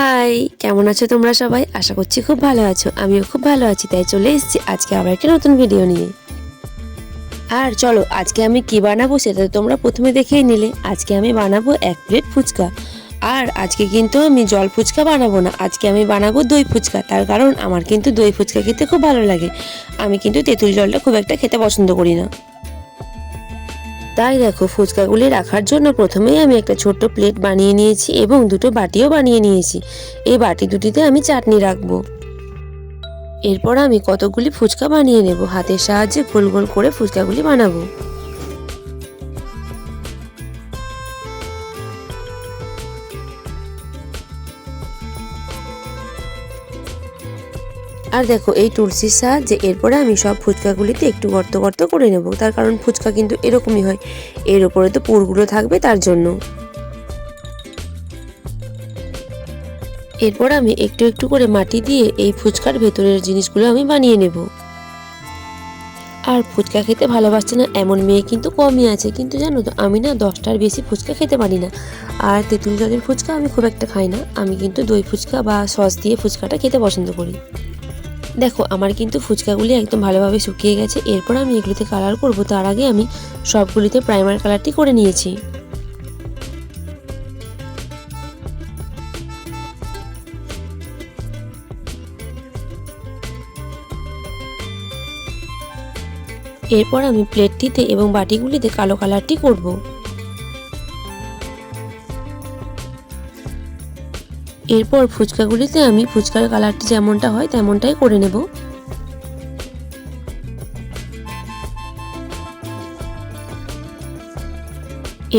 High, কেমন আছো তোমরা সবাই? আশা করছি খুব ভালো আছো। আমিও খুব ভালো আছি, তাই চলে এসেছি আজকে আবার একটা নতুন ভিডিও নিয়ে। আর চলো আজকে আমি কি বানাবো সেটা তোমরা প্রথমে দেখেই নিলে। আজকে আমি বানাবো 1 প্লেট ফুচকা। আর আজকে কিন্তু আমি জল ফুচকা বানাবো না, আজকে আমি বানাবো দই ফুচকা। তার কারণ আমার কিন্তু দই ফুচকা খেতে খুব ভালো লাগে। আমি কিন্তু তেঁতুল জলটা খুব একটা খেতে পছন্দ করি না। তাই দেখো, ফুচকাগুলি রাখার জন্য প্রথমেই আমি একটা ছোট্ট প্লেট বানিয়ে নিয়েছি এবং দুটো বাটিও বানিয়ে নিয়েছি। এই বাটি দুটিতে আমি চাটনি রাখবো। এরপর আমি কতগুলি ফুচকা বানিয়ে নেব, হাতের সাহায্যে গোল গোল করে ফুচকাগুলি বানাবো। আর দেখো, এই টুলসির সাহায্যে এরপরে আমি সব ফুচকাগুলিতে একটু গর্ত গর্ত করে নেব। তার কারণ ফুচকা কিন্তু এরকমই হয়, এর উপরে তো পুরগুলো থাকবে তার জন্য। এরপর আমি একটু একটু করে মাটি দিয়ে এই ফুচকার ভেতরের জিনিসগুলো আমি বানিয়ে নেব। আর ফুচকা খেতে ভালোবাসছে না এমন মেয়ে কিন্তু কমই আছে, কিন্তু জানো তো আমি না 10টার বেশি ফুচকা খেতে পারি না। আর তেঁতুল জলের ফুচকা আমি খুব একটা খাই না, আমি কিন্তু দই ফুচকা বা সস দিয়ে ফুচকাটা খেতে পছন্দ করি। দেখো, আমার কিন্তু ফুচকাগুলি একদম ভালোভাবে শুকিয়ে গেছে। এরপর আমি এগুলিতে কালার করব, তার আগে আমি সবগুলিতে প্রাইমার কালারটি করে নিয়েছি। এরপর আমি প্লেটটিতে এবং বাটিগুলিতে কালো কালারটি করব। এরপর ফুচকাগুলিতে আমি ফুচকার কালারটি যেমনটা হয় তেমনটাই করে নেব।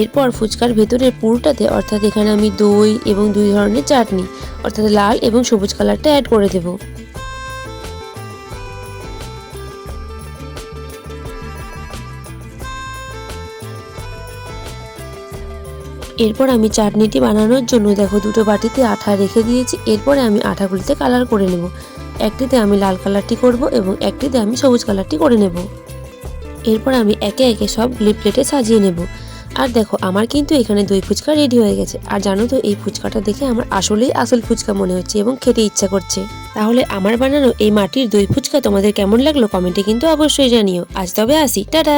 এরপর ফুচকার ভেতরের পুরটাতে, অর্থাৎ এখানে আমি দই এবং 2 ধরনের চাটনি অর্থাৎ লাল এবং সবুজ কালারটা অ্যাড করে দেব। এরপর আমি চাটনিটি বানানোর জন্য দেখো দুটো বাটিতে আঠা রেখে দিয়েছি। এরপরে আমি আঠাগুলিতে কালার করে নেব। একটিতে আমি লাল কালারটি করব এবং একটিতে আমি সবুজ কালারটি করে নেব। এরপর আমি একে একে সবগুলি প্লেটে সাজিয়ে নেব। আর দেখো, আমার কিন্তু এখানে দই ফুচকা রেডি হয়ে গেছে। আর জানো তো, এই ফুচকাটা দেখে আমার আসলেই আসল ফুচকা মনে হচ্ছে এবং খেতে ইচ্ছা করছে। তাহলে আমার বানানো এই মাটির দই ফুচকা তোমাদের কেমন লাগলো কমেন্টে কিন্তু অবশ্যই জানিও। আজ তবে আসি, টাটা।